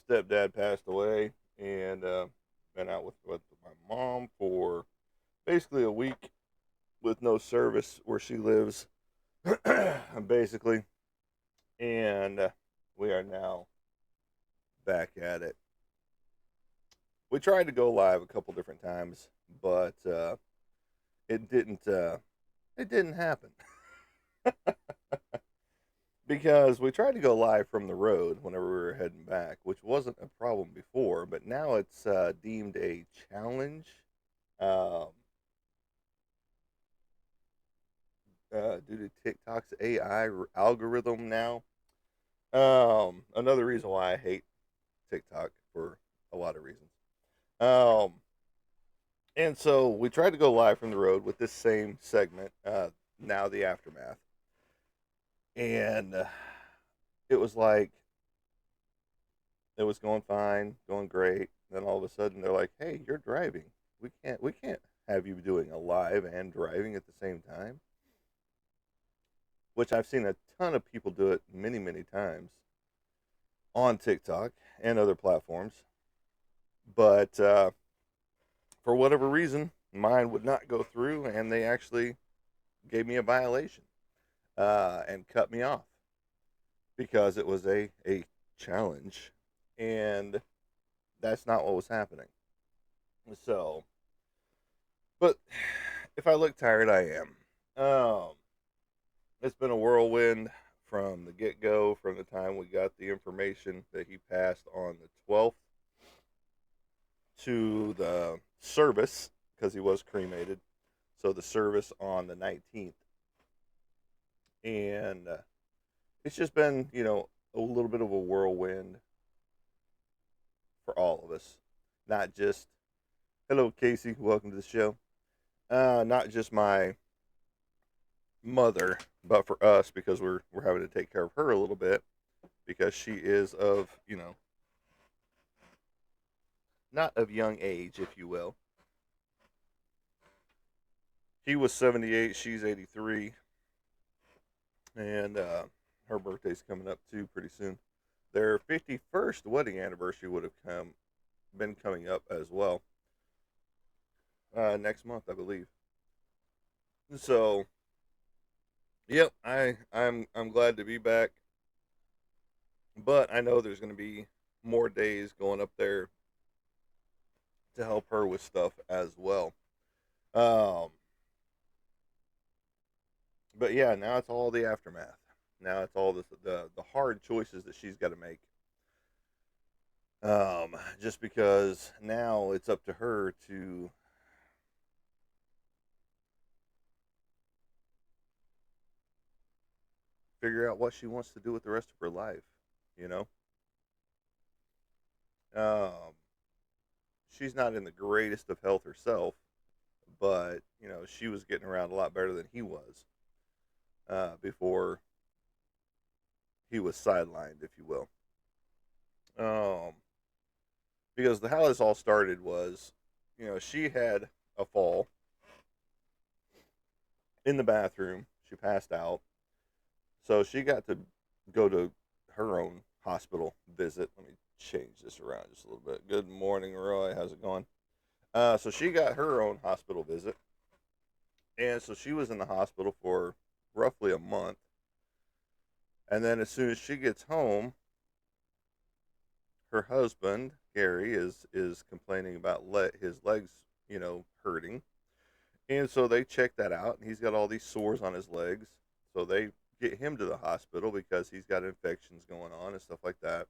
stepdad passed away, and been out with my mom for basically a week with no service where she lives, basically. And we are now back at it. We tried to go live a couple different times, but it didn't. It didn't happen because we tried to go live from the road whenever we were heading back, which wasn't a problem before, but now it's deemed a challenge. Um, due to TikTok's AI algorithm now. Another reason why I hate TikTok for a lot of reasons. Um, and so we tried to go live from the road with this same segment, now the aftermath, and it was like it was going fine, going great. Then all of a sudden they're like, "Hey, you're driving. We can't have you doing a live and driving at the same time." Which I've seen a ton of people do it many, many times on TikTok and other platforms. But for whatever reason, mine would not go through, and they actually gave me a violation and cut me off because it was a challenge, and that's not what was happening. So, but if I look tired, I am. It's been a whirlwind from the get go, from the time we got the information that he passed on the 12th to the service, because he was cremated. So the service on the 19th. And it's just been, a little bit of a whirlwind for all of us. Not just, hello, Casey, welcome to the show. Not just my mother, but for us, because we're having to take care of her a little bit because she is of, not of young age, if you will. He was 78, she's 83, and her birthday's coming up too pretty soon. Their 51st wedding anniversary would have been coming up as well next month, I believe. So, yep, I'm glad to be back, but I know there's going to be more days going up there to help her with stuff as well. Um, but yeah, now it's all the aftermath. Now it's all the hard choices that she's got to make. Just because now it's up to her to figure out what she wants to do with the rest of her life. You know, um, she's not in the greatest of health herself, but she was getting around a lot better than he was before he was sidelined, if you will. Um, because how this all started was, she had a fall in the bathroom. She passed out, so she got to go to her own hospital visit. Let me change this around just a little bit. Good morning, Roy. How's it going? So she got her own hospital visit, and so she was in the hospital for roughly a month. And then as soon as she gets home, her husband Gary is complaining about his legs, hurting, and so they check that out, and he's got all these sores on his legs. So they get him to the hospital because he's got infections going on and stuff like that.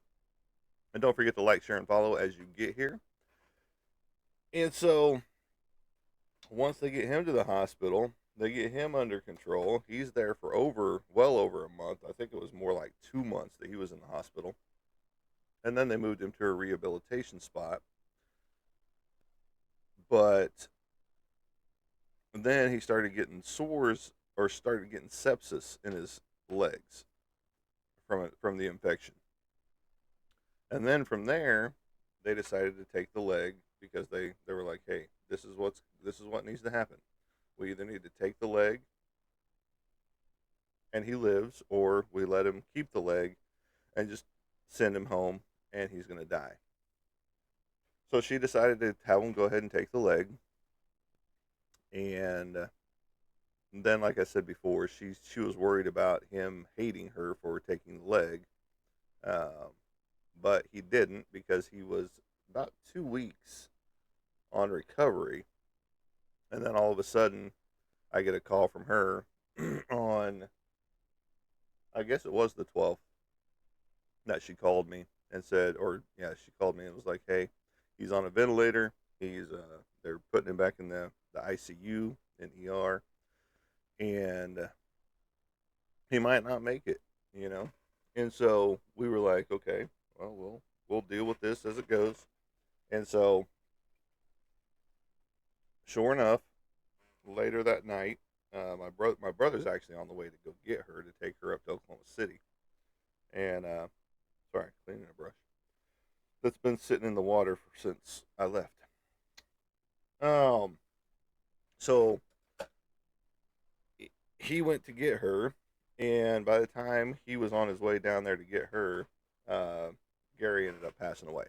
And don't forget to like, share, and follow as you get here. And so once they get him to the hospital, they get him under control. He's there for well over a month. I think it was more like 2 months that he was in the hospital. And then they moved him to a rehabilitation spot. But then he started getting sores or started getting sepsis in his legs from the infection. And then from there, they decided to take the leg because they were like, "Hey, this is what needs to happen. We either need to take the leg and he lives, or we let him keep the leg and just send him home and he's going to die. So she decided to have him go ahead and take the leg. And then, like I said before, she was worried about him hating her for taking the leg. Um, but he didn't, because he was about 2 weeks on recovery. And then all of a sudden, I get a call from her on, I guess it was the 12th, that she called me and said, or yeah, she called me and was like, "Hey, he's on a ventilator. They're putting him back in the ICU and ER, and he might not make it, you know." And so we were like, "Okay, well, we'll deal with this as it goes." And so, sure enough, later that night, my brother's actually on the way to go get her to take her up to Oklahoma City, and sorry, cleaning a brush that's been sitting in the water since I left. Um, so he went to get her, and by the time he was on his way down there to get her, uh, Gary ended up passing away.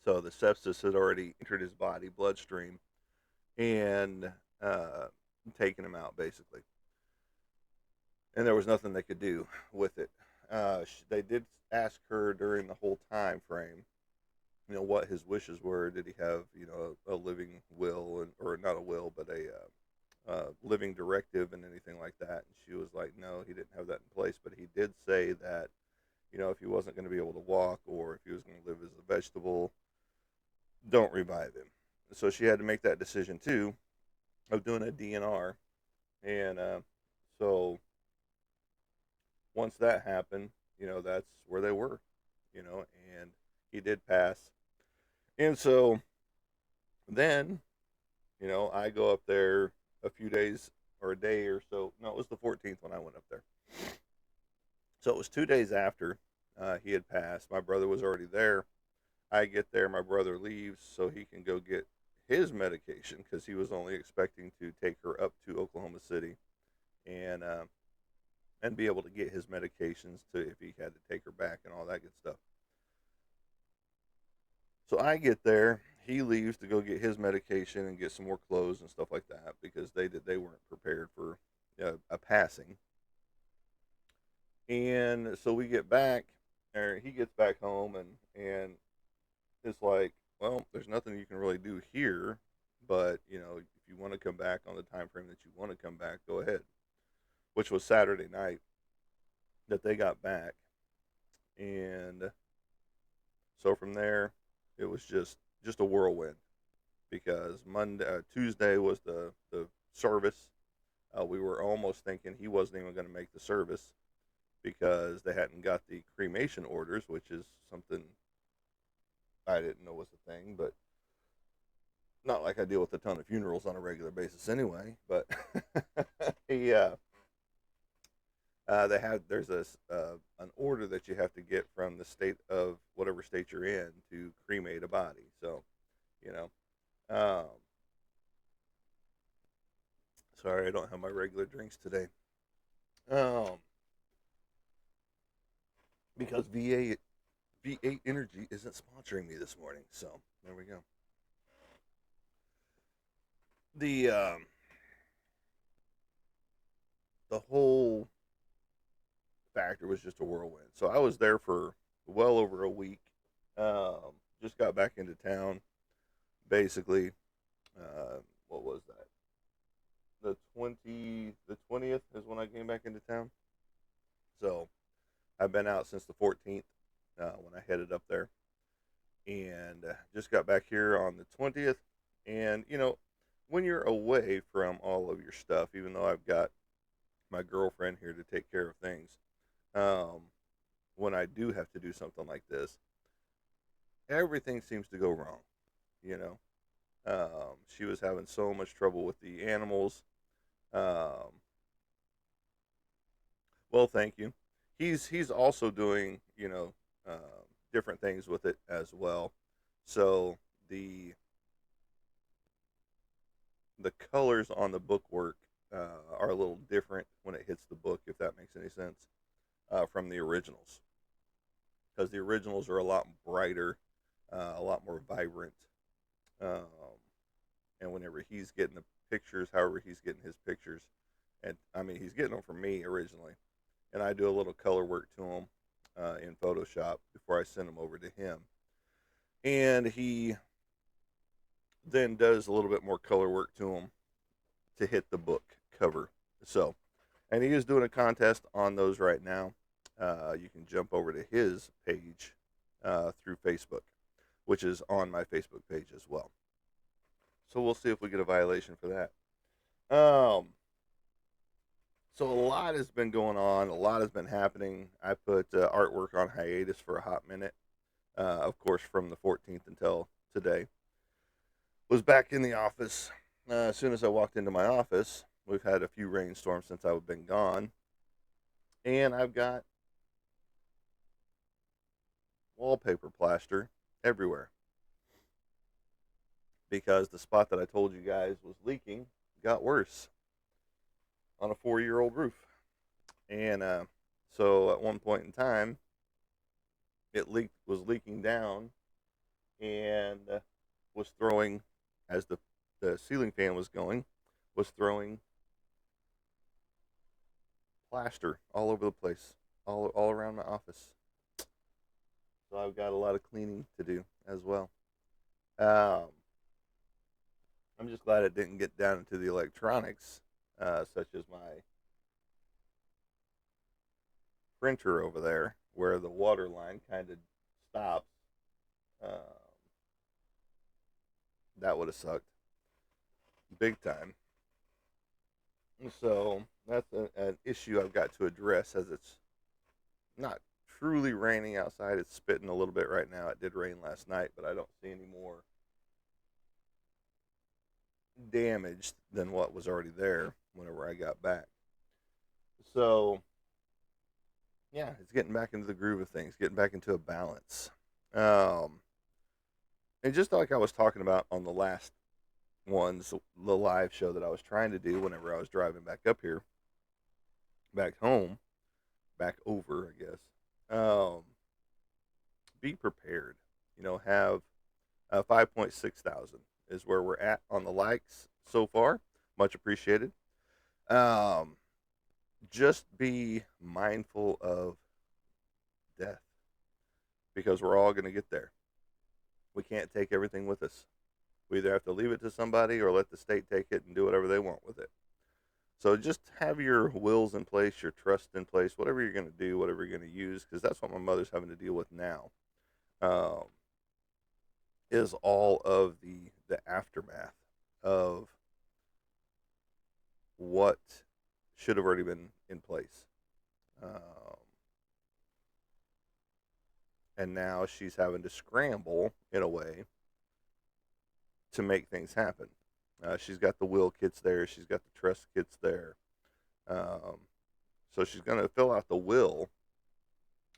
So the sepsis had already entered his body, bloodstream, and uh, taken him out basically. And there was nothing they could do with it. They did ask her during the whole time frame, what his wishes were. Did he have, a living will, or not a will, but a living directive and anything like that? And she was like, no, he didn't have that in place. But he did say that, if he wasn't going to be able to walk, or if he was going to live as a vegetable, don't revive him. So she had to make that decision too, of doing a DNR. And so once that happened, that's where they were, and he did pass. And so then, I go up there a few days, or a day or so. No, it was the 14th when I went up there. So it was 2 days after he had passed. My brother was already there. I get there, my brother leaves so he can go get his medication, because he was only expecting to take her up to Oklahoma City, and be able to get his medications, to if he had to take her back and all that good stuff. So I get there, he leaves to go get his medication and get some more clothes and stuff like that, because they weren't prepared for a passing. And so we get back, or he gets back home, and it's like, well, there's nothing you can really do here, but if you want to come back on the time frame that you want to come back, go ahead. Which was Saturday night that they got back, and so from there, it was just a whirlwind, because Tuesday was the service. We were almost thinking he wasn't even going to make the service, because they hadn't got the cremation orders, which is something I didn't know was a thing, but not like I deal with a ton of funerals on a regular basis anyway. But he they have there's an order that you have to get from the state of whatever state you're in to cremate a body. So, you know, um, sorry, I don't have my regular drinks today. Um, because V8 Energy isn't sponsoring me this morning. So there we go. The the whole factor was just a whirlwind. So I was there for well over a week. Just got back into town. Basically, what was that? The 20th is when I came back into town. So I've been out since the 14th, when I headed up there, and just got back here on the 20th. And when you're away from all of your stuff, even though I've got my girlfriend here to take care of things, um, when I do have to do something like this, everything seems to go wrong. You know, she was having so much trouble with the animals. Um, well, thank you. He's also doing different things with it as well. So the the colors on the bookwork are a little different when it hits the book, if that makes any sense, from the originals. because the originals are a lot brighter, a lot more vibrant. Um, and whenever he's getting the pictures, however he's getting his pictures, and I mean he's getting them from me originally, and I do a little color work to them in Photoshop before I send them over to him, and he then does a little bit more color work to them to hit the book cover. So, and he is doing a contest on those right now. You can jump over to his page through Facebook, which is on my Facebook page as well. So we'll see if we get a violation for that. So a lot has been going on. A lot has been happening. I put artwork on hiatus for a hot minute. Of course, from the 14th until today. Was back in the office. As soon as I walked into my office, we've had a few rainstorms since I've been gone. And I've got wallpaper plaster everywhere. Because the spot that I told you guys was leaking got worse on a 4-year-old roof. And so at one point in time, it was leaking down and was throwing, as the ceiling fan was going, was throwing plaster all over the place, all around my office. So I've got a lot of cleaning to do as well. I'm just glad it didn't get down into the electronics, such as my printer over there, where the water line kind of stops. Um, that would have sucked big time. So that's an issue I've got to address, as it's not truly raining outside. It's spitting a little bit right now. It did rain last night, but I don't see any more damage than what was already there whenever I got back. So yeah, it's getting back into the groove of things, getting back into a balance. Um, and just like I was talking about on the last ones, the live show that I was trying to do whenever I was driving back up here, back home, back over, I guess. Be prepared. Have 5.6 thousand is where we're at on the likes so far. Much appreciated. Um, just be mindful of death, because we're all going to get there. We can't take everything with us. We either have to leave it to somebody or let the state take it and do whatever they want with it. So just have your wills in place, your trust in place, whatever you're going to do, whatever you're going to use, because that's what my mother's having to deal with now. Um, is all of the aftermath of what should have already been in place. And now she's having to scramble in a way to make things happen. She's got the will kits there. She's got the trust kits there. So she's going to fill out the will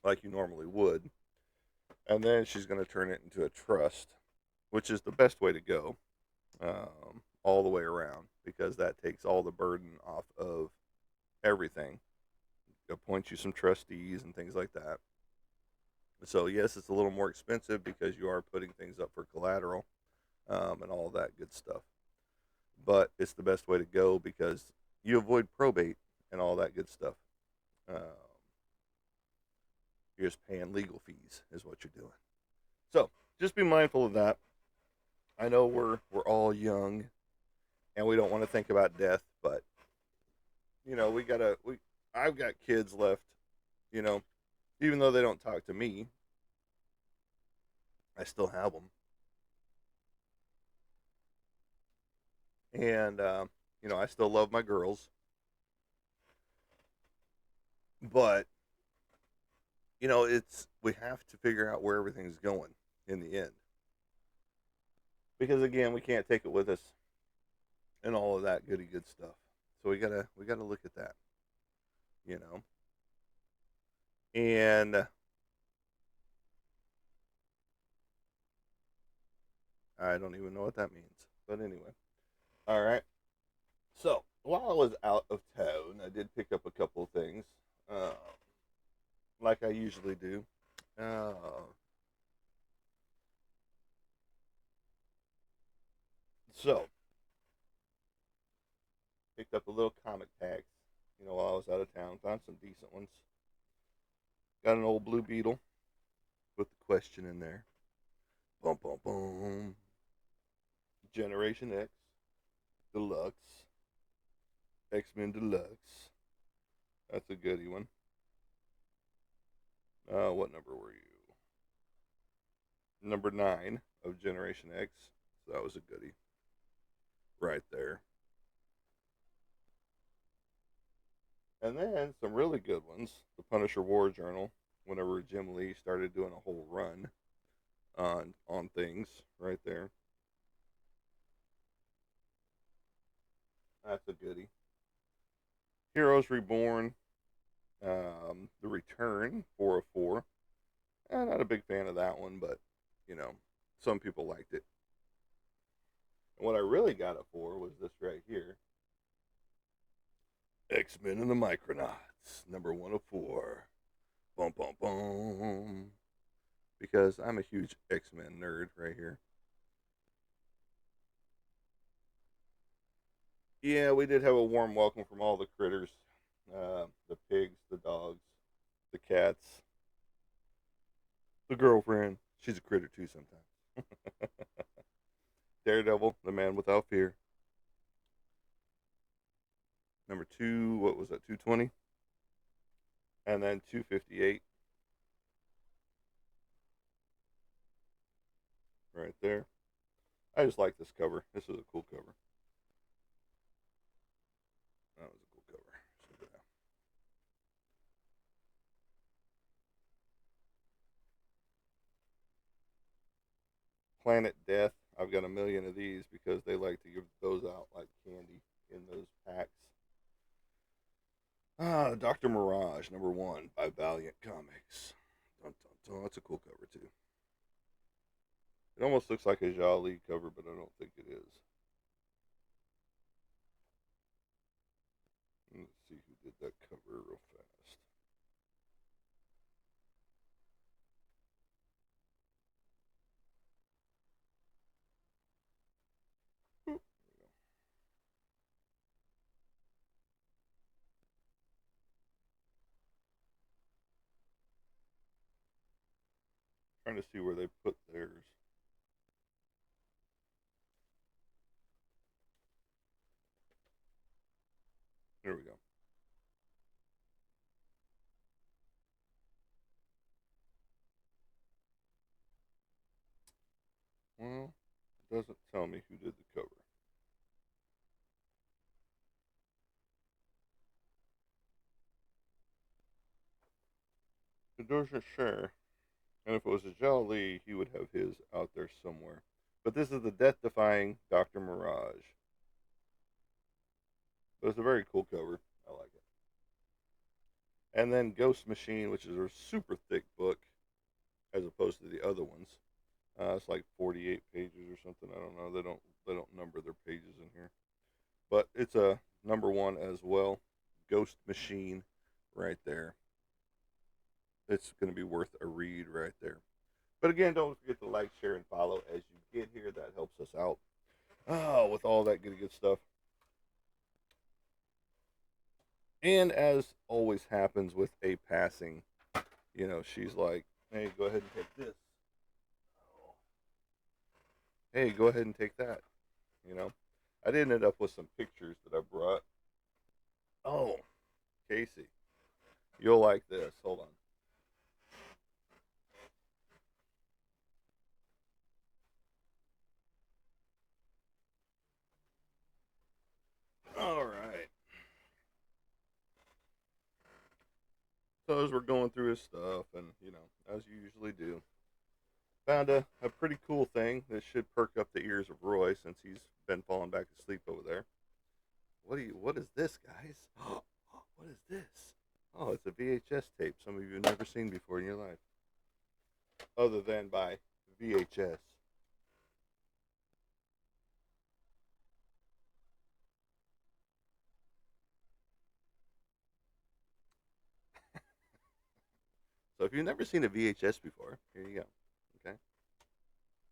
like you normally would. And then she's going to turn it into a trust, which is the best way to go all the way around, because that takes all the burden off of everything. Appoint you some trustees and things like that. So yes, it's a little more expensive because you are putting things up for collateral and all that good stuff. But it's the best way to go because you avoid probate and all that good stuff. You're just paying legal fees is what you're doing. So just be mindful of that. I know we're all young and we don't want to think about death, but I've got kids left, even though they don't talk to me, I still have them. And, I still love my girls. But, we have to figure out where everything's going in the end. Because, again, we can't take it with us and all of that goody good stuff. So we gotta look at that, And I don't even know what that means. But anyway. All right. So while I was out of town, I did pick up a couple of things, like I usually do. Uh, so, picked up a little comic packs, while I was out of town. Found some decent ones. Got an old Blue Beetle with the question in there. Boom, boom, boom. Generation X Deluxe. X-Men Deluxe. That's a goodie one. What number were you? Number 9 of Generation X. So that was a goodie. Right there. And then some really good ones. The Punisher War Journal. Whenever Jim Lee started doing a whole run on things, right there. That's a goodie. Heroes Reborn. The Return 404. I'm not a big fan of that one, but some people liked it. And what I really got it for was this right here. X-Men and the Micronauts, number 104. Boom, boom, boom. Because I'm a huge X-Men nerd right here. Yeah, we did have a warm welcome from all the critters. The pigs, the dogs, the cats, the girlfriend. She's a critter too sometimes. Daredevil, the man without fear. Number 2, what was that, 220? And then 258 right there. I just like this cover. This is a cool cover. That was a cool cover. So, yeah. Planet Death. I've got a million of these because they like to give those out like candy in those packs. Dr. Mirage, number 1 by Valiant Comics. Dun, dun, dun. That's a cool cover too. It almost looks like a Jolly cover, but I don't think it is. Let's see who did that cover real fast. Trying to see where they put theirs. There we go. Well, it doesn't tell me who did the cover. It doesn't share. And if it was a Jolly, he would have his out there somewhere. But this is the death-defying Dr. Mirage. But it's a very cool cover. I like it. And then Ghost Machine, which is a super thick book as opposed to the other ones. It's like 48 pages or something. I don't know. They don't number their pages in here. But it's a number 1 as well. Ghost Machine right there. It's going to be worth a read right there. But again, don't forget to like, share, and follow as you get here. That helps us out. With all that good stuff. And as always happens with a passing, she's like, hey, go ahead and take this. Hey, go ahead and take that. You know, I did end up with some pictures that I brought. Oh, Casey, you'll like this. Hold on. All right. So as we're going through his stuff, and as you usually do, found a pretty cool thing that should perk up the ears of Roy since he's been falling back asleep over there. What is this, guys? What is this? Oh, it's a VHS tape. Some of you have never seen before in your life, other than by VHS. So if you've never seen a VHS before, here you go. Okay.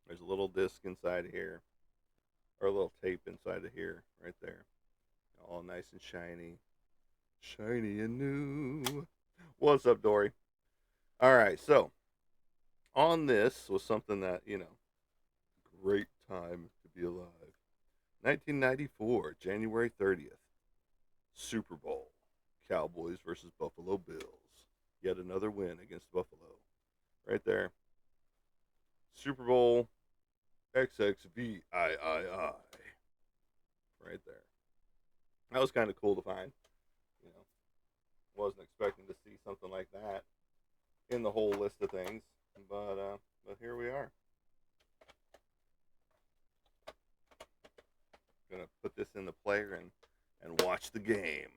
There's a little disc inside here, or a little tape inside of here, right there. All nice and shiny. Shiny and new. What's up, Dory? All right, so on this was something that, great time to be alive. 1994, January 30th, Super Bowl. Cowboys versus Buffalo Bills. Yet another win against Buffalo. Right there. Super Bowl XXVIII. Right there. That was kind of cool to find. You know, wasn't expecting to see something like that in the whole list of things, but here we are. Gonna put this in the player and watch the game,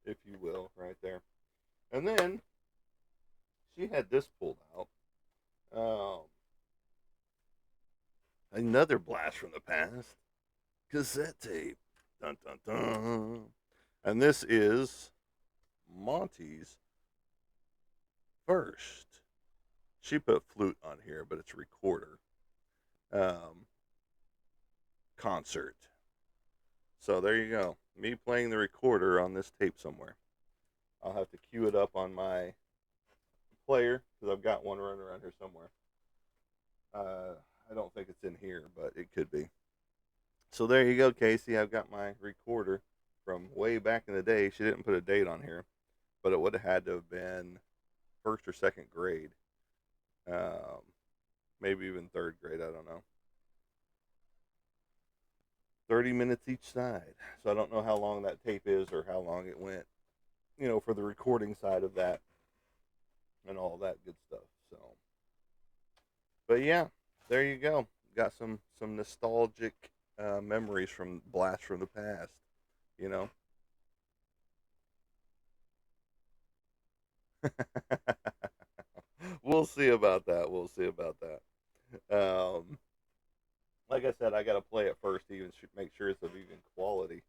if you will, right there. And then she had this pulled out. Another blast from the past, cassette tape. Dun dun dun. And this is Monty's first. She put flute on here, but it's a recorder. Concert. So there you go. Me playing the recorder on this tape somewhere. I'll have to cue it up on my player because I've got one running around here somewhere. I don't think it's in here, but it could be. So there you go, Casey. I've got my recorder from way back in the day. She didn't put a date on here, but it would have had to have been first or second grade. Maybe even third grade. I don't know. 30 minutes each side. So I don't know how long that tape is or how long it went, for the recording side of that and all that good stuff. So, but yeah, there you go. Got some nostalgic memories from blasts from the past, you know. We'll see about that. We'll see about that. Like I said, I got to play it first to even make sure it's of even quality.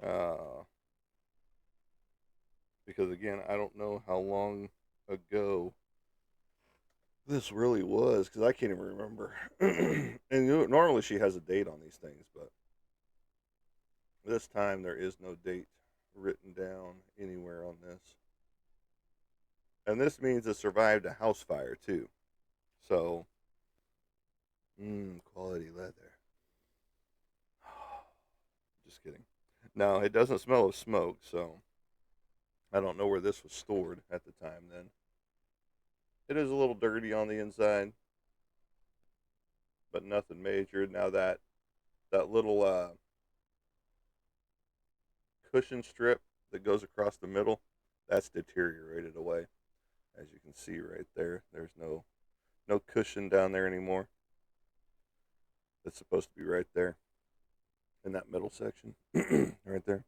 Uh, because again, I don't know how long ago this really was because I can't even remember. And normally she has a date on these things, but this time there is no date written down anywhere on this. And this means it survived a house fire too. So, quality leather. Just kidding. No, it doesn't smell of smoke, so I don't know where this was stored at the time then. It is a little dirty on the inside, but nothing major. Now that little cushion strip that goes across the middle, that's deteriorated away. As you can see right there, there's no cushion down there anymore. It's supposed to be right there in that middle section, right there.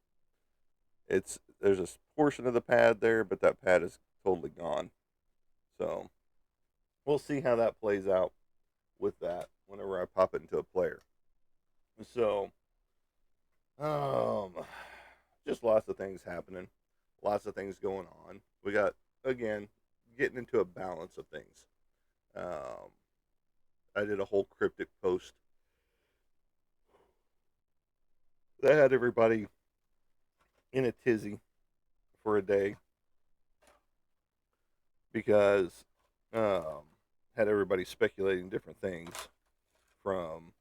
There's a portion of the pad there, but that pad is totally gone. So we'll see how that plays out with that whenever I pop it into a player. So, just lots of things happening, lots of things going on. We got again getting into a balance of things. I did a whole cryptic post that had everybody in a tizzy for a day because had everybody speculating different things from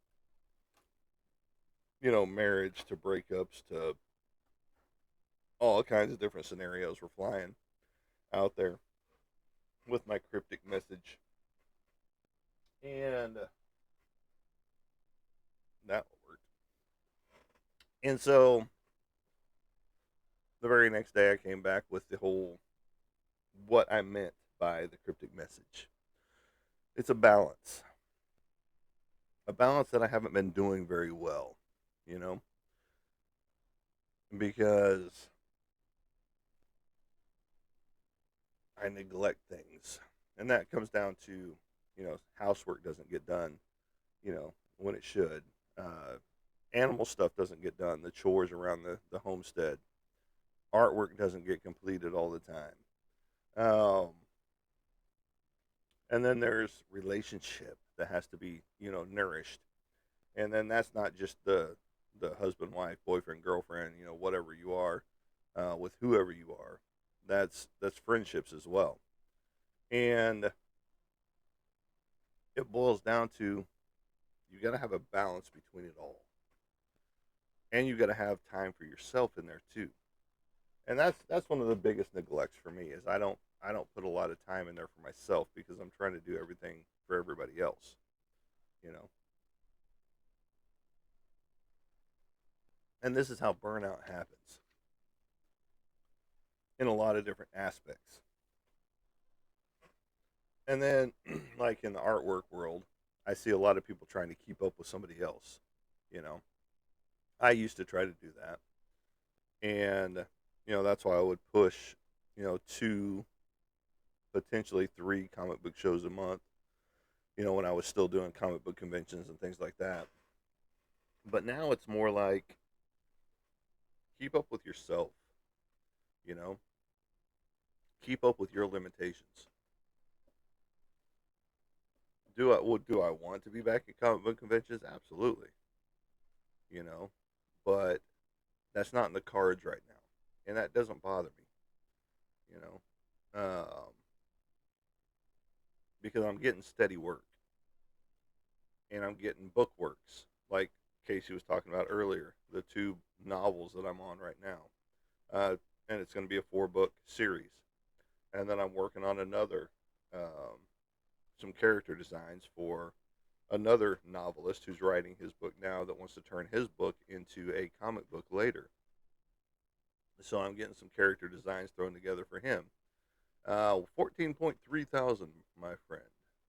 marriage to breakups to all kinds of different scenarios were flying out there with my cryptic message, and that worked. And so the very next day I came back with the whole what I meant by the cryptic message. It's a balance that I haven't been doing very well, you know, because I neglect things. And that comes down to, housework doesn't get done, when it should. Animal stuff doesn't get done, the chores around the homestead. Artwork doesn't get completed all the time. And then there's relationship that has to be, nourished. And then that's not just the husband, wife, boyfriend, girlfriend, whatever you are, with whoever you are. That's friendships as well. And it boils down to, you got to have a balance between it all, and you got to have time for yourself in there too. And that's one of the biggest neglects for me, is I don't put a lot of time in there for myself because I'm trying to do everything for everybody else. You know, and this is how burnout happens in a lot of different aspects. And then, like in the artwork world, I see a lot of people trying to keep up with somebody else. You know, I used to try to do that, and that's why I would push, two, potentially three comic book shows a month. When I was still doing comic book conventions and things like that. But now it's more like, keep up with yourself. You know, keep up with your limitations. Do I want to be back at comic book conventions? Absolutely. You know, but that's not in the cards right now, and that doesn't bother me. You know, because I'm getting steady work, and I'm getting book works like Casey was talking about earlier. The two novels that I'm on right now, and it's going to be a 4-book series, and then I'm working on another, some character designs for another novelist who's writing his book now that wants to turn his book into a comic book later. So I'm getting some character designs thrown together for him. 14.3 thousand, my friend.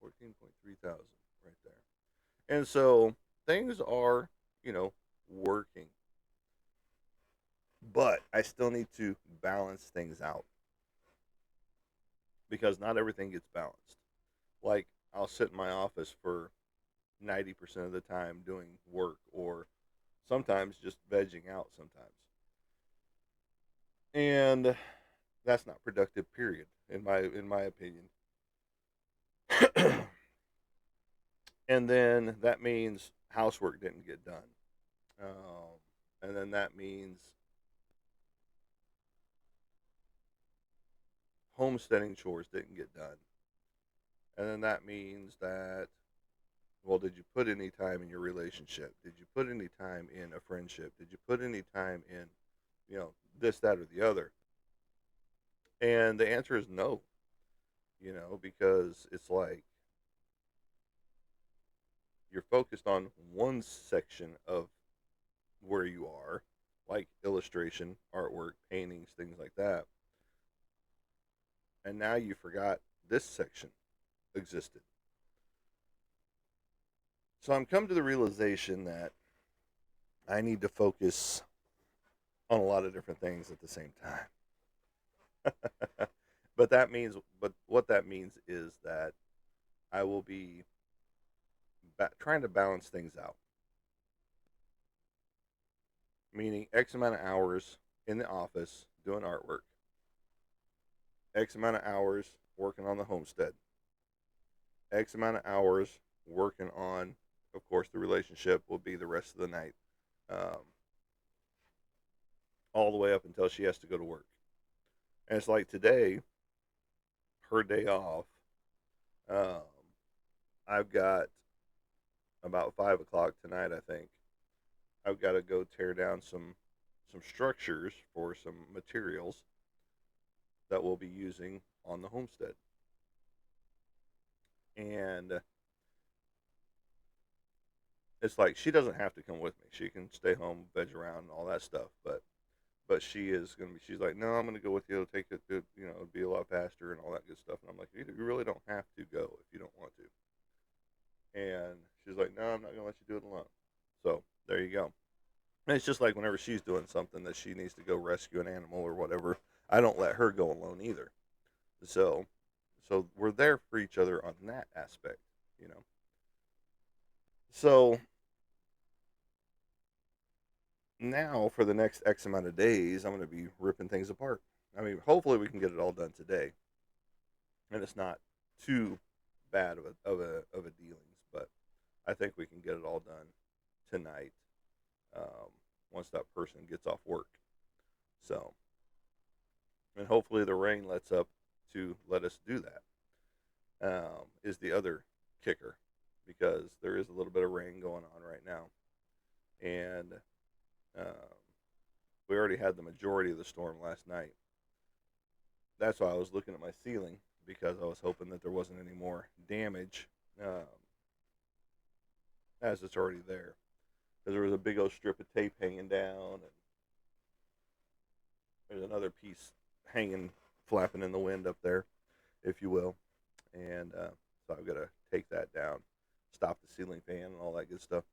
14.3 thousand right there. And so things are, working. But I still need to balance things out because not everything gets balanced. Like, I'll sit in my office for 90% of the time doing work, or sometimes just vegging out sometimes. And that's not productive, period, in my opinion. And then that means housework didn't get done. And then that means homesteading chores didn't get done. And then that means that, well, did you put any time in your relationship? Did you put any time in a friendship? Did you put any time in, this, that, or the other? And the answer is no, because it's like you're focused on one section of where you are, like illustration, artwork, paintings, things like that. And now you forgot this section existed. So I'm come to the realization that I need to focus on a lot of different things at the same time. But what that means is that I will be trying to balance things out, meaning X amount of hours in the office doing artwork, X amount of hours working on the homestead, X amount of hours working on, of course, the relationship will be the rest of the night, um, all the way up until she has to go to work. And it's like today, her day off. Um, I've got about 5 o'clock tonight, I think. I've got to go tear down some structures for some materials that we'll be using on the homestead. And it's like she doesn't have to come with me. She can stay home, veg around, and all that stuff. But she is gonna be. She's like, no, I'm gonna go with you. It'll take it. It'll be a lot faster and all that good stuff. And I'm like, you really don't have to go if you don't want to. And she's like, no, I'm not gonna let you do it alone. So there you go. And it's just like whenever she's doing something that she needs to go rescue an animal or whatever, I don't let her go alone either. So so we're there for each other on that aspect, you know. So now for the next X amount of days, I'm going to be ripping things apart. I mean, hopefully we can get it all done today, and it's not too bad of a dealings, but I think we can get it all done tonight, um, once that person gets off work. So, and hopefully the rain lets up to let us do that. Is the other kicker, because there is a little bit of rain going on right now, and um, we already had the majority of the storm last night. That's why I was looking at my ceiling, because I was hoping that there wasn't any more damage, um, as it's already there. Because there was a big old strip of tape hanging down, and there's another piece hanging, flapping in the wind up there, if you will. And so I've got to take that down, stop the ceiling fan, and all that good stuff.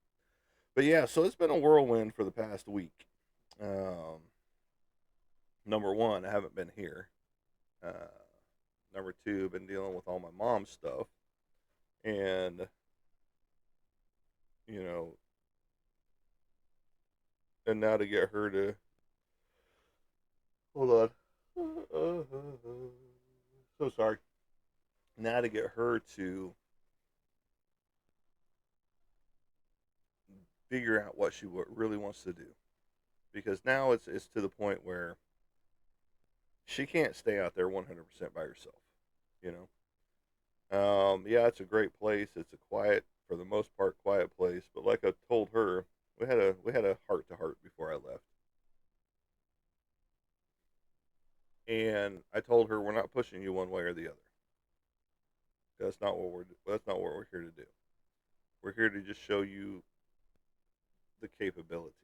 But yeah, so it's been a whirlwind for the past week. Um, Number one, I haven't been here. Uh, Number two, I've been dealing with all my mom's stuff, and you know, and now to get her to hold on. So sorry. Now to get her to figure out what she really wants to do, because now it's to the point where she can't stay out there 100% by herself. You yeah, it's a great place. It's a quiet, for the most part, quiet place. But like I told her, we had a heart to heart before I left, and I told her we're not pushing you one way or the other. That's not what we're here to do. We're here to just show you the capabilities,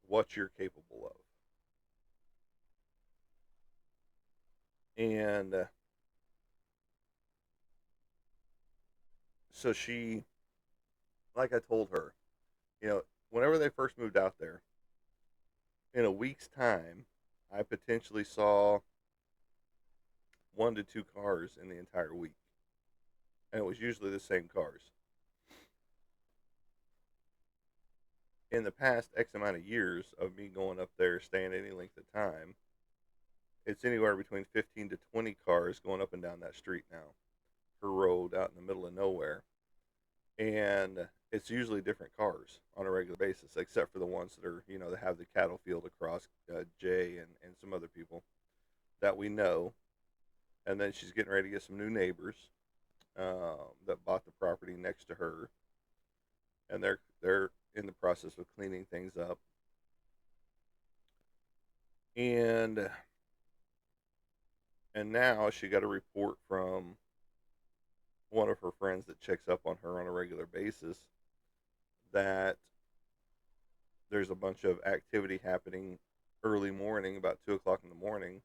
what you're capable of, and so she, like I told her, whenever they first moved out there, in a week's time, I potentially saw 1 to 2 cars in the entire week, and it was usually the same cars. In the past X amount of years of me going up there, staying any length of time, it's anywhere between 15 to 20 cars going up and down that street now, her road out in the middle of nowhere. And it's usually different cars on a regular basis, except for the ones that are, that have the cattle field across, Jay and some other people that we know. And then she's getting ready to get some new neighbors, that bought the property next to her, and they're in the process of cleaning things up. And now she got a report from one of her friends that checks up on her on a regular basis, that there's a bunch of activity happening early morning, about 2 o'clock in the morning,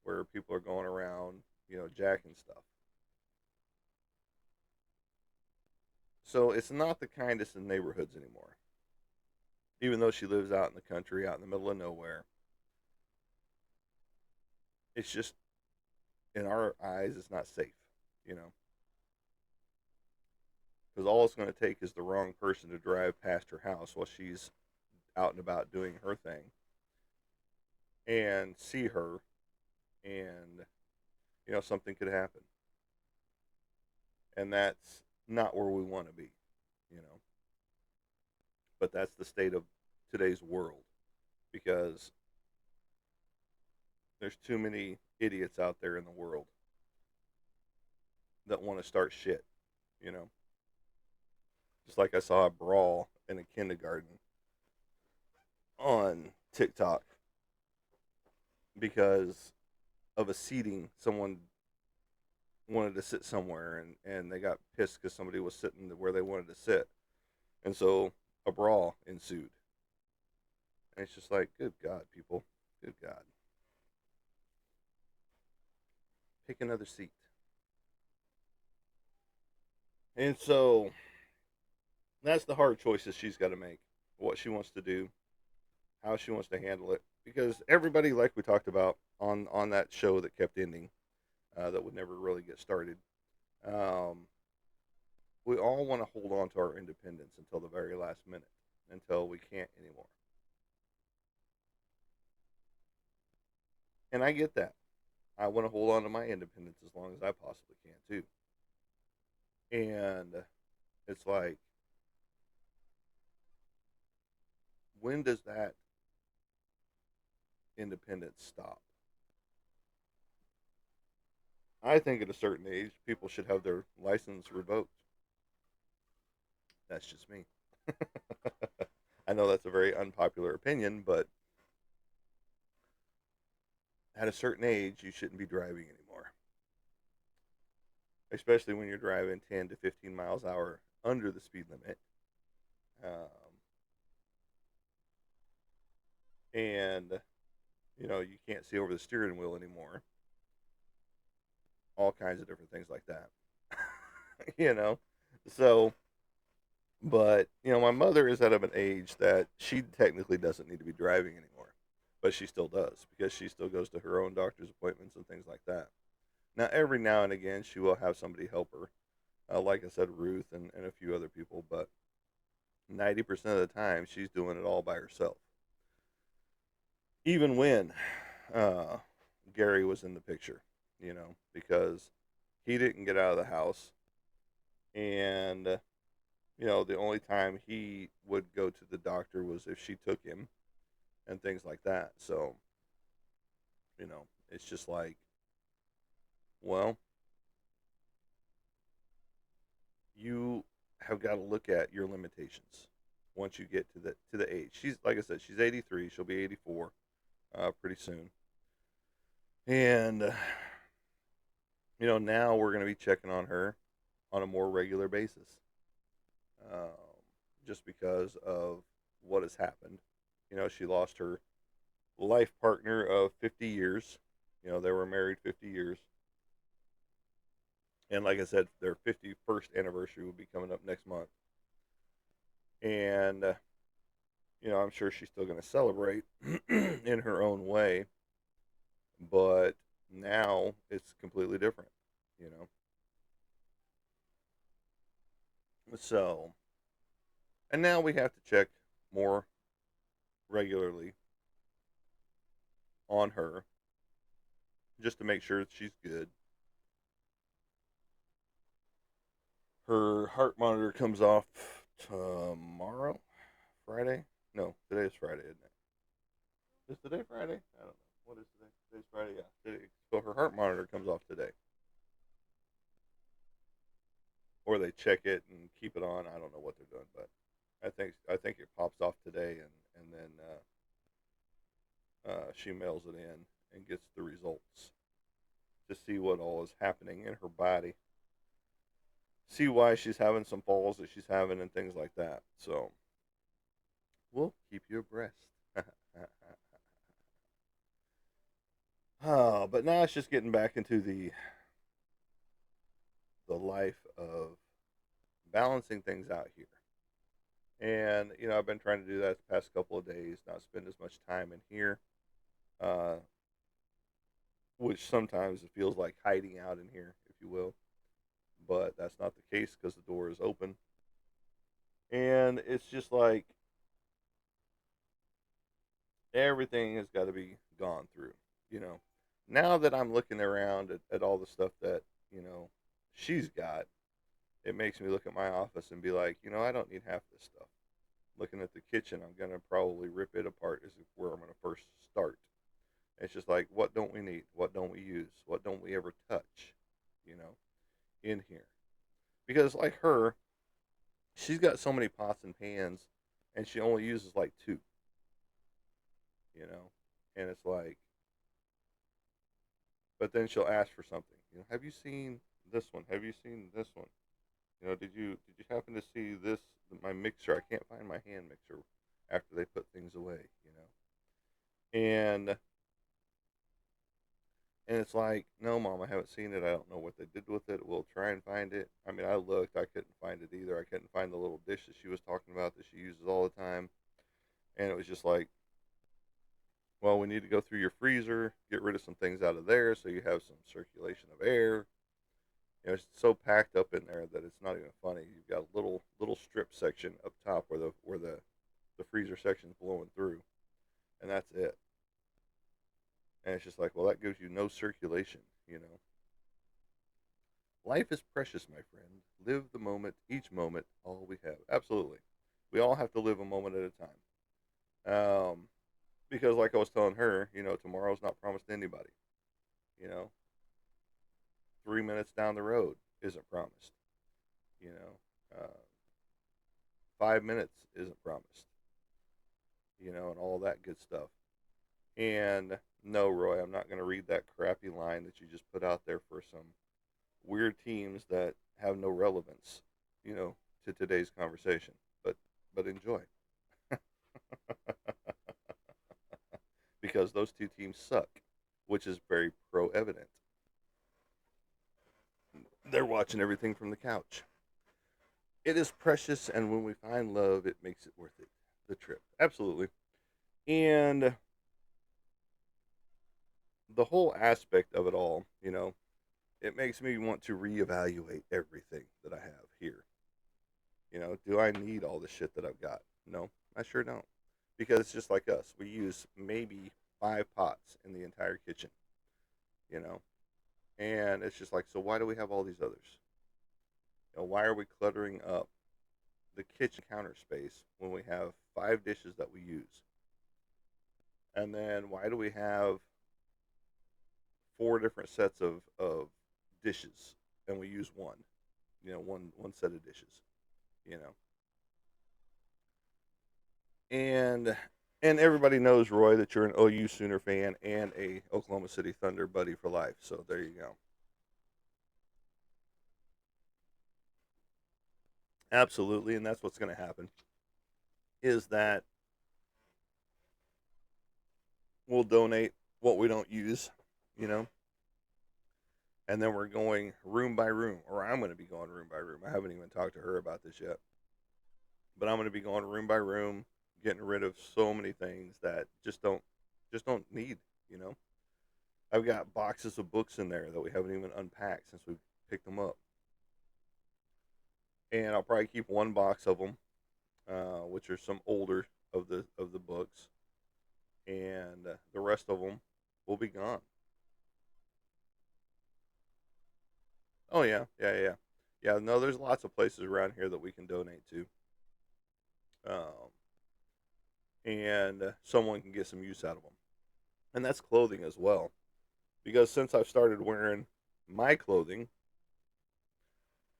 where people are going around, jacking stuff. So it's not the kindest of neighborhoods anymore. Even though she lives out in the country, out in the middle of nowhere, it's just, in our eyes, it's not safe, you know, because all it's going to take is the wrong person to drive past her house while she's out and about doing her thing, and see her, and something could happen, and that's not where we want to be, you know. But that's the state of today's world, because there's too many idiots out there in the world that want to start shit, you know. Just like I saw a brawl in a kindergarten on TikTok because of a seating. Someone wanted to sit somewhere, and they got pissed because somebody was sitting where they wanted to sit. And so a brawl ensued. And it's just like, good God, people. Good God. Pick another seat. And so that's the hard choices she's got to make. What she wants to do, how she wants to handle it. Because everybody, like we talked about on that show that kept ending, that would never really get started, um, we all want to hold on to our independence until the very last minute, until we can't anymore. And I get that. I want to hold on to my independence as long as I possibly can too. And it's like, when does that independence stop? I think at a certain age, people should have their license revoked. That's just me. I know that's a very unpopular opinion, but at a certain age, you shouldn't be driving anymore, especially when you're driving 10 to 15 miles an hour under the speed limit. And, you can't see over the steering wheel anymore. All kinds of different things like that. you know? So, but, my mother is at of an age that she technically doesn't need to be driving anymore, but she still does because she still goes to her own doctor's appointments and things like that. Now, every now and again, she will have somebody help her. Like I said, Ruth and a few other people, but 90% of the time, she's doing it all by herself. Even when uh, Gary was in the picture, because he didn't get out of the house. And, the only time he would go to the doctor was if she took him and things like that. So, it's just like, well, you have got to look at your limitations once you get to the age. She's, like I said, she's 83. She'll be 84 pretty soon. And now we're going to be checking on her on a more regular basis, um, just because of what has happened. She lost her life partner of 50 years. They were married 50 years. And like I said, their 51st anniversary will be coming up next month. And, I'm sure she's still going to celebrate in her own way. But now it's completely different, you know? So, and now we have to check more regularly on her just to make sure that she's good. Her heart monitor comes off tomorrow, Friday. No, today is Friday, isn't it? Is today Friday? I don't know. What is today? Today's Friday. Yeah, today. So her heart monitor comes off today, or they check it and keep it on. I don't know what they're doing, but I think it pops off today, and then she mails it in and gets the results to see what all is happening in her body, see why she's having some falls that she's having and things like that. So we'll keep you abreast. Oh, but now it's just getting back into the life of balancing things out here. And I've been trying to do that the past couple of days, not spend as much time in here, uh, which sometimes it feels like hiding out in here, if you will. But that's not the case because the door is open. And it's just like everything has got to be gone through, you know. Now that I'm looking around at all the stuff that, you know, she's got, it makes me look at my office and be like, I don't need half this stuff. Looking at the kitchen, I'm going to probably rip it apart, is where I'm going to first start. It's just like, what don't we need? What don't we use? What don't we ever touch, you know, in here? Because, like her, she's got so many pots and pans, and she only uses like two, you know? And it's like, but then she'll ask for something. Have you seen this one? Have you seen this one? Did you happen to see this? My mixer. I can't find my hand mixer after they put things away. And it's like, no, mom, I haven't seen it. I don't know what they did with it. We'll try and find it. I mean, I looked. I couldn't find it either. I couldn't find the little dish that she was talking about that she uses all the time. And it was just like, well, we need to go through your freezer, get rid of some things out of there so you have some circulation of air. It's so packed up in there that it's not even funny. You've got a little strip section up top where the freezer section's blowing through, and that's it. And it's just like, well, that gives you no circulation, you know. Life is precious, my friend. Live the moment, each moment, all we have. Absolutely. We all have to live a moment at a time. Because, like I was telling her, you know, tomorrow's not promised to anybody. You know, 3 minutes down the road isn't promised. You know, 5 minutes isn't promised. You know, and all that good stuff. And no, Roy, I'm not going to read that crappy line that you just put out there for some weird teams that have no relevance, you know, to today's conversation. But enjoy. Because those two teams suck, which is very pro evident. They're watching everything from the couch. It is precious, and when we find love, it makes it worth it. The trip. Absolutely. And the whole aspect of it all, you know, it makes me want to reevaluate everything that I have here. You know, do I need all the shit that I've got? No, I sure don't. Because it's just like us. We use maybe 5 pots in the entire kitchen, you know? And it's just like, so why do we have all these others? You know, why are we cluttering up the kitchen counter space when we have 5 dishes that we use? And then why do we have 4 different sets of dishes and we use one? You know, one set of dishes, you know. And everybody knows, Roy, that you're an OU Sooner fan and a Oklahoma City Thunder buddy for life. So there you go. Absolutely, and that's what's going to happen. Is that we'll donate what we don't use, you know, and then we're going room by room, or I'm going to be going room by room. I haven't even talked to her about this yet, but I'm going to be going room by room, getting rid of so many things that just don't need, you know. I've got boxes of books in there that we haven't even unpacked since we picked them up, and I'll probably keep one box of them, which are some older of the books, and the rest of them will be gone. Oh yeah, yeah, yeah, yeah. No, there's lots of places around here that we can donate to, um, and someone can get some use out of them, and that's clothing as well. Because since I've started wearing my clothing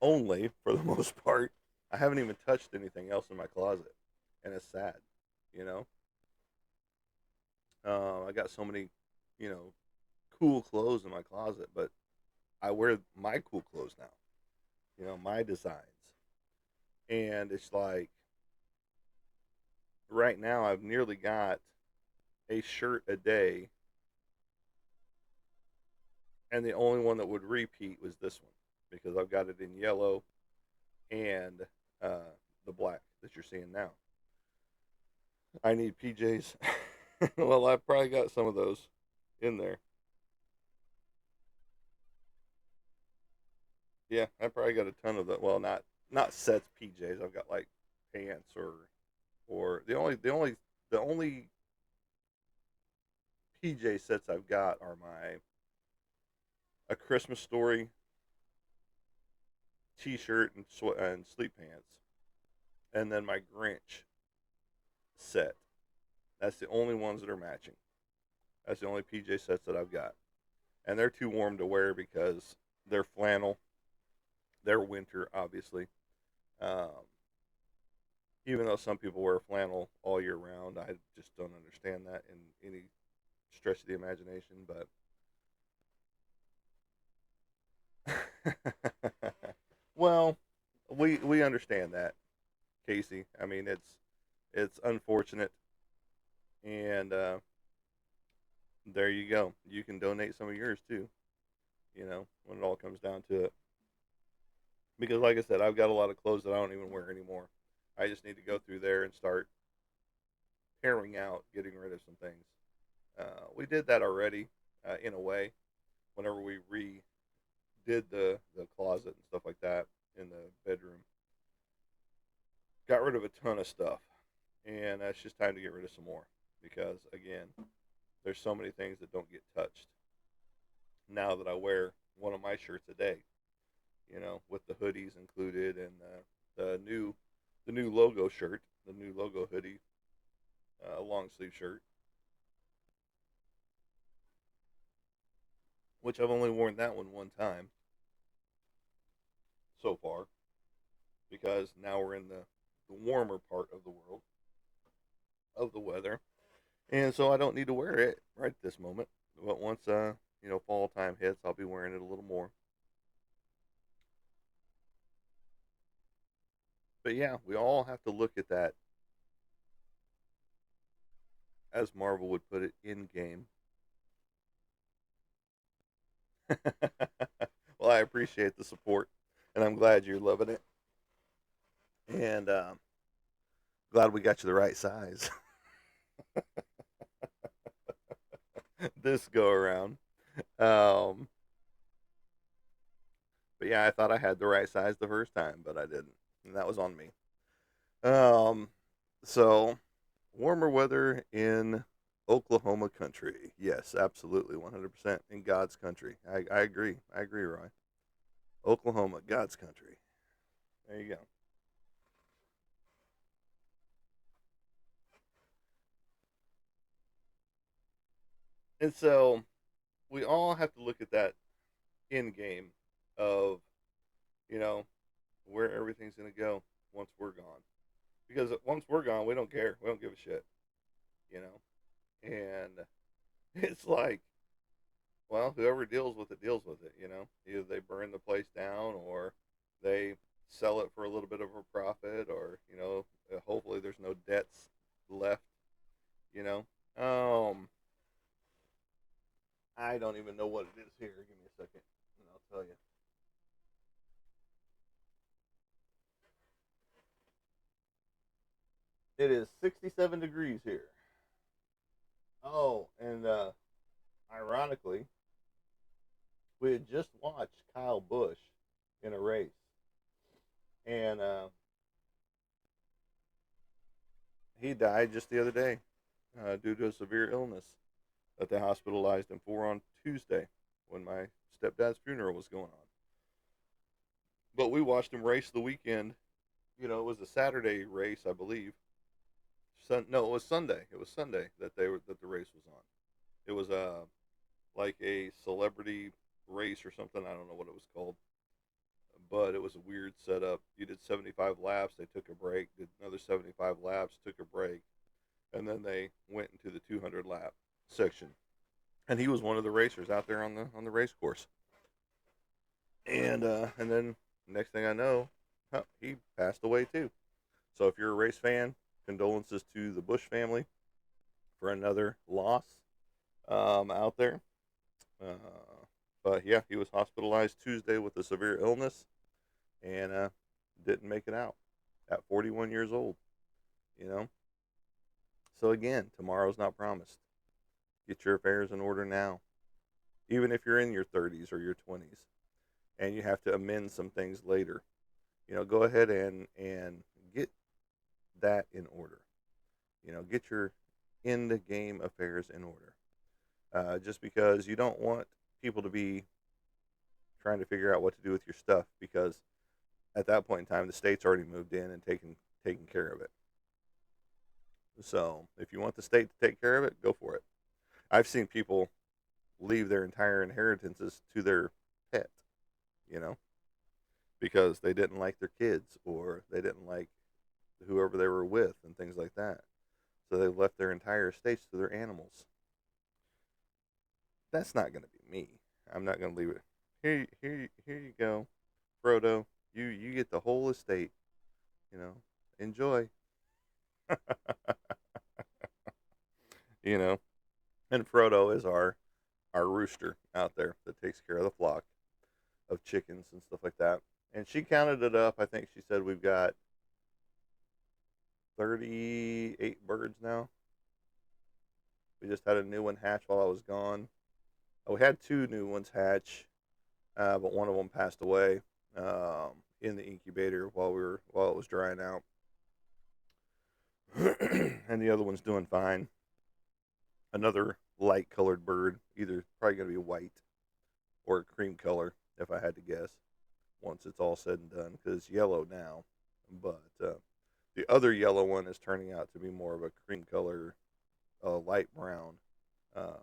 only for the most part, I haven't even touched anything else in my closet, and it's sad, you know. I got so many, you know, cool clothes in my closet, but I wear my cool clothes now, you know, my designs, and it's like right now I've nearly got a shirt a day, and the only one that would repeat was this one because I've got it in yellow and uh, the black that you're seeing now. I need PJs. Well, I probably got some of those in there. Yeah, I probably got a ton of that. Well, not sets PJs. I've got like pants or the only PJ sets I've got are my a Christmas Story T-shirt and sleep pants, and then my Grinch set. That's the only ones that are matching. That's the only PJ sets that I've got, and they're too warm to wear because they're flannel. They're winter, obviously. Um, Even though some people wear flannel all year round, I just don't understand that in any stretch of the imagination. But well, we understand that, Casey. I mean, it's unfortunate, and there you go. You can donate some of yours too. You know, when it all comes down to it, because like I said, I've got a lot of clothes that I don't even wear anymore. I just need to go through there and start paring out, getting rid of some things. We did that already, in a way, whenever we redid the closet and stuff like that in the bedroom. Got rid of a ton of stuff, and it's just time to get rid of some more because again, there's so many things that don't get touched now that I wear one of my shirts a day. With the hoodies included and the new logo shirt, the new logo hoodie, long sleeve shirt, which I've only worn that one time so far because now we're in the warmer part of the world of the weather, and so I don't need to wear it right this moment. But once fall time hits, I'll be wearing it a little more. But yeah, we all have to look at that, as Marvel would put it, in game. Well, I appreciate the support, and I'm glad you're loving it, and glad we got you the right size this go around. Um, but yeah, I thought I had the right size the first time, but I didn't, and that was on me. Um, so warmer weather in Oklahoma country. Yes, absolutely, 100% in God's country. I agree. I agree, Roy. Oklahoma, God's country. There you go. And so we all have to look at that end game of, you know, where everything's going to go once we're gone. Because once we're gone, we don't care. We don't give a shit, you know? And it's like, well, whoever deals with it deals with it, you know? Either they burn the place down or they sell it for a little bit of a profit or, hopefully there's no debts left, you know? I don't even know what it is here. Give me a second and I'll tell you. It is 67 degrees here. Oh, and ironically, we had just watched Kyle Busch in a race, and he died just the other day due to a severe illness that they hospitalized him for on Tuesday when my stepdad's funeral was going on. But we watched him race the weekend. It was a Saturday race, I believe. No, it was Sunday. It was Sunday that the race was on. It was like a celebrity race or something. I don't know what it was called, but it was a weird setup. You did 75 laps, they took a break, did another 75 laps, took a break, and then they went into the 200 lap section. And he was one of the racers out there on the race course. And then next thing I know, he passed away too. So if you're a race fan, condolences to the Busch family for another loss out there. But yeah, he was hospitalized Tuesday with a severe illness and didn't make it out at 41 years old. You know, so again, tomorrow's not promised. Get your affairs in order now, even if you're in your 30s or your 20s, and you have to amend some things later. Go ahead and get that in order. Get your in the game affairs in order. Just because you don't want people to be trying to figure out what to do with your stuff because at that point in time the state's already moved in and taken care of it. So if you want the state to take care of it, go for it. I've seen people leave their entire inheritances to their pet, you know, because they didn't like their kids or they didn't like whoever they were with and things like that. So they left their entire estates to their animals. That's not going to be me. I'm not going to leave it. Here you go, Frodo. You get the whole estate. Enjoy. you know, and Frodo is our rooster out there that takes care of the flock of chickens and stuff like that. And she counted it up. I think she said we've got 38 birds now. We just had a new one hatch while I was gone. We had two new ones hatch, but one of them passed away in the incubator while it was drying out, and the other one's doing fine. Another light colored bird. Either probably going to be white or a cream color, if I had to guess, once it's all said and done, because it's yellow now. But the other yellow one is turning out to be more of a cream color, light brown, uh,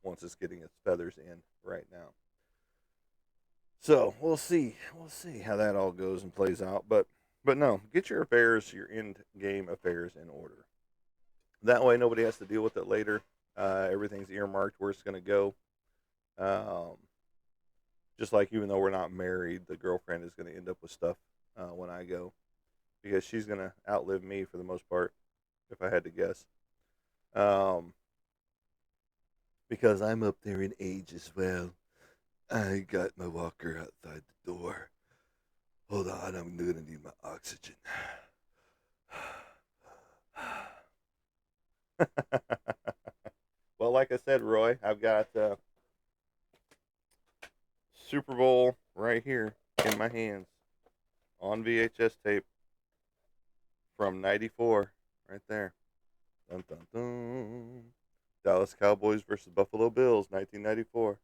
once it's getting its feathers in right now. So we'll see. We'll see how that all goes and plays out. But no, get your affairs, your end game affairs in order. That way, nobody has to deal with it later. Everything's earmarked where it's going to go. Um, just like even though we're not married, the girlfriend is going to end up with stuff when I go because she's going to outlive me for the most part, if I had to guess. Um, because I'm up there in age as well. I got my walker outside the door. Hold on, I'm gonna need my oxygen. Well, like I said, Roy, I've got Super Bowl right here in my hands on VHS tape from '94, right there. Dun, dun, dun. Dallas Cowboys versus Buffalo Bills, 1994.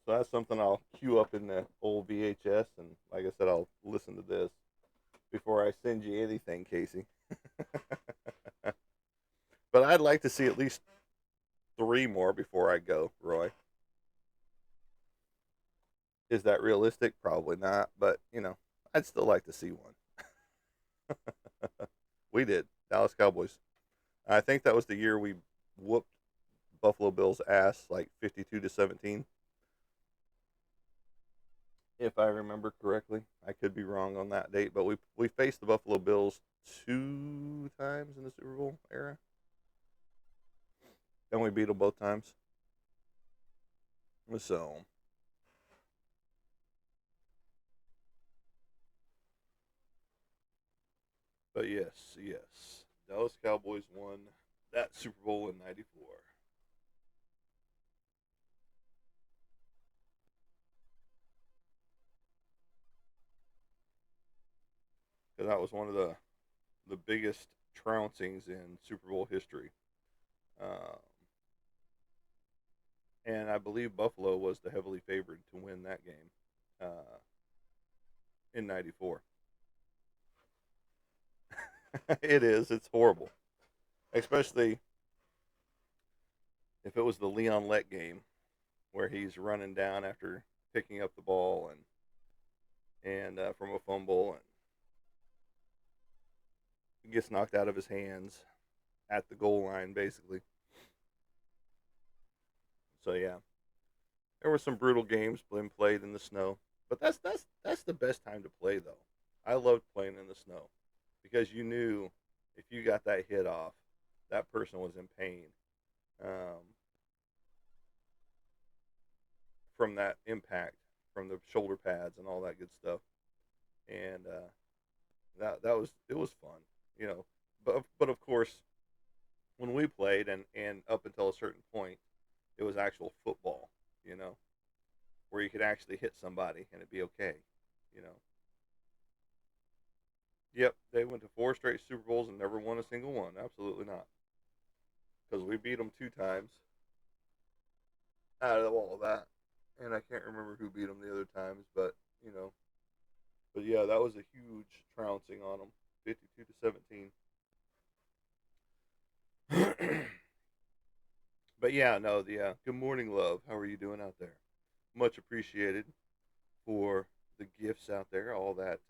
So that's something I'll queue up in the old VHS, and like I said, I'll listen to this before I send you anything, Casey. But I'd like to see at least three more before I go, Roy. Is that realistic? Probably not, but I'd still like to see one. We did. Dallas Cowboys. I think that was the year we whooped Buffalo Bills ass like 52-17. If I remember correctly. I could be wrong on that date, but we faced the Buffalo Bills two times in the Super Bowl era. And we beat them both times. So, but yes. Dallas Cowboys won that Super Bowl in '94. Because that was one of the biggest trouncings in Super Bowl history. Um, and I believe Buffalo was the heavily favored to win that game in '94. It is. It's horrible, especially if it was the Leon Lett game where he's running down after picking up the ball and from a fumble and gets knocked out of his hands at the goal line, basically. So yeah, there were some brutal games being played in the snow, but that's the best time to play though. I loved playing in the snow because you knew if you got that hit off, that person was in pain um, from that impact, from the shoulder pads and all that good stuff, and that was it was fun, you know. But of course, when we played and up until a certain point, it was actual football, you know, where you could actually hit somebody and it'd be okay, you know. Yep, they went to four straight Super Bowls and never won a single one. Absolutely not, because we beat them two times out of all of that, and I can't remember who beat them the other times, but you know, but yeah, that was a huge trouncing on them, 52-17. But yeah, no, the good morning, love. How are you doing out there? Much appreciated for the gifts out there. All that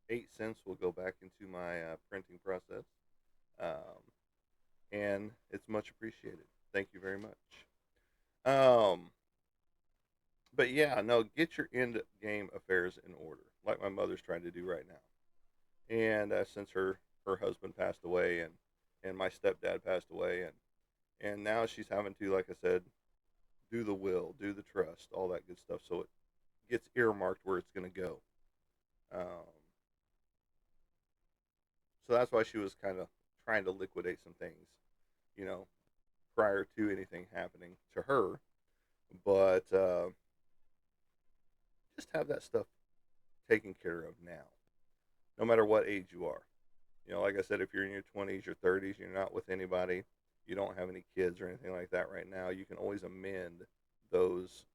8 cents will go back into my printing process, um, and it's much appreciated. Thank you very much. Um, but yeah, no, get your end game affairs in order, like my mother's trying to do right now. And since her husband passed away and my stepdad passed away and now she's having to, like I said, do the will, do the trust, all that good stuff, so it gets earmarked where it's going to go. Um, so that's why she was kind of trying to liquidate some things, you know, prior to anything happening to her. But just have that stuff taken care of now, no matter what age you are. You know, like I said, if you're in your 20s, your 30s, you're not with anybody, you don't have any kids or anything like that right now, you can always amend those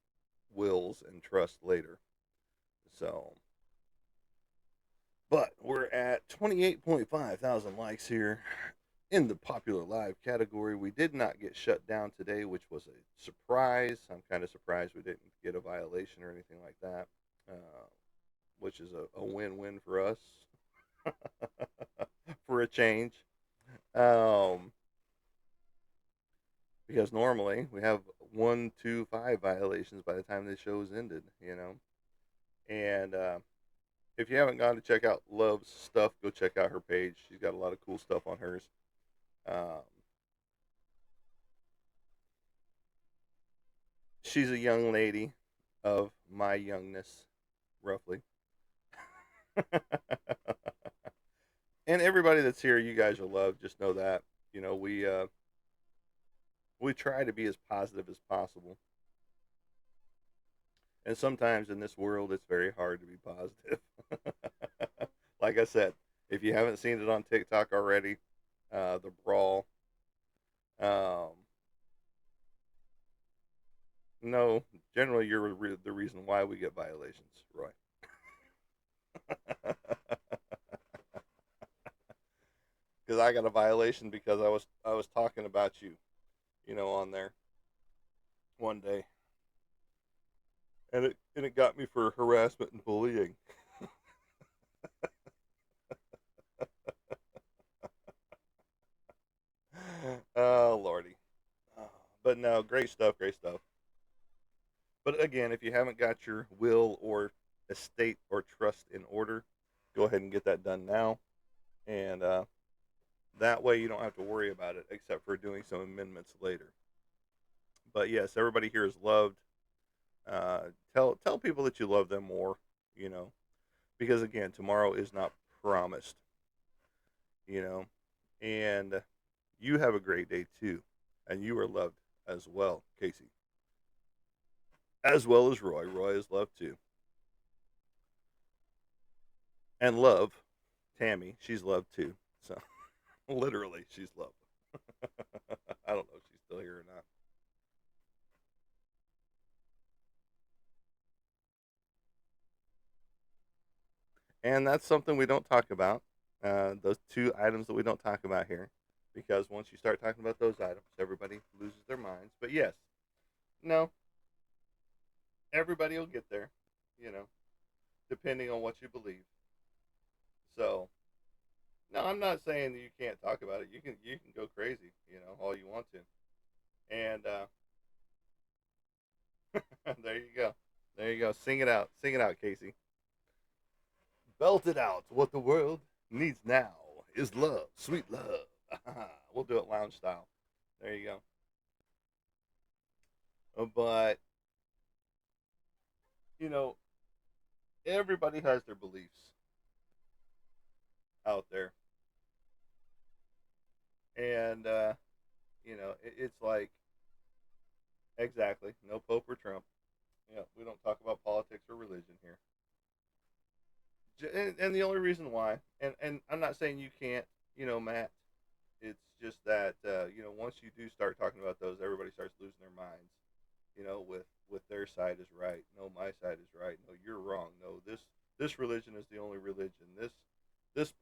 wills and trust later. So, but we're at 28.5 thousand likes here in the popular live category. We did not get shut down today, which was a surprise. I'm kind of surprised we didn't get a violation or anything like that, which is a win-win for us for a change. Um, because normally we have 1, 2, 5 violations by the time the show's ended, you know. And if you haven't gone to check out Love's stuff, go check out her page. She's got a lot of cool stuff on hers. Um, she's a young lady of my youngness, roughly. And everybody that's here, you guys are loved. Just know that. You know, we try to be as positive as possible. And sometimes in this world, it's very hard to be positive. Like I said, if you haven't seen it on TikTok already, the brawl. Um, no, generally you're the reason why we get violations, Roy. Because I got a violation because I was talking about you, on there one day, and it got me for harassment and bullying. Oh lordy. But no, great stuff, great stuff. But again, if you haven't got your will or estate or trust in order, go ahead and get that done now, and that way you don't have to worry about it, except for doing some amendments later. But yes, everybody here is loved. Tell people that you love them more, you know, because again, tomorrow is not promised, you know, and you have a great day too, and you are loved as well, Casey, as well as Roy. Roy is loved too, and love Tammy. She's loved too. So literally, she's loved. I don't know if she's still here or not. And that's something we don't talk about. Those two items that we don't talk about here, because once you start talking about those items, everybody loses their minds. But yes, no, everybody will get there, you know, depending on what you believe. So, no, I'm not saying that you can't talk about it. You can go crazy, all you want to. And there you go, there you go. Sing it out, Casey. Belt it out. What the world needs now is love, sweet love. We'll do it lounge style. There you go. But you know, everybody has their beliefs out there, and it's like exactly no Pope or Trump. We don't talk about politics or religion here. And the only reason why, and I'm not saying you can't, Matt. It's just that once you do start talking about those, everybody starts losing their minds. With their side is right. No, my side is right. No, you're wrong. No, this religion is the only religion. This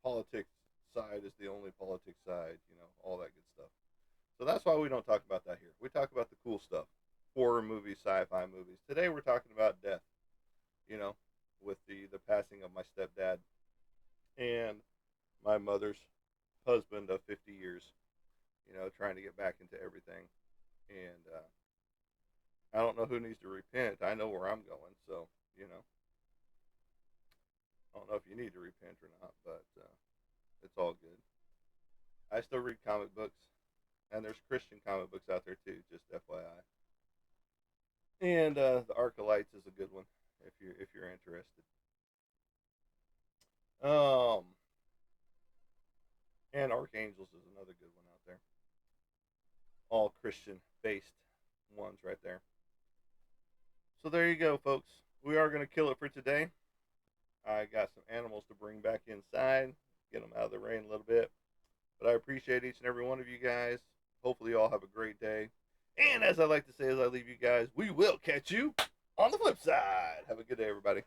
politics side is the only politics side. All that good stuff. So that's why we don't talk about that here. We talk about the cool stuff, horror movies, sci-fi movies. Today we're talking about death. You know, with the passing of my stepdad and my mother's husband of 50 years. Trying to get back into everything, and I don't know who needs to repent. I know where I'm going, so I don't know if you need to repent or not, but it's all good. I still read comic books, and there's Christian comic books out there too. Just FYI. And the Arcalites is a good one if you're interested. Um, and Archangels is another good one out there. All Christian based ones right there. So there you go, folks. We are going to kill it for today. I got some animals to bring back inside. get them out of the rain a little bit. But I appreciate each and every one of you guys. Hopefully, you all have a great day. And as I like to say as I leave you guys, we will catch you on the flip side. Have a good day, everybody.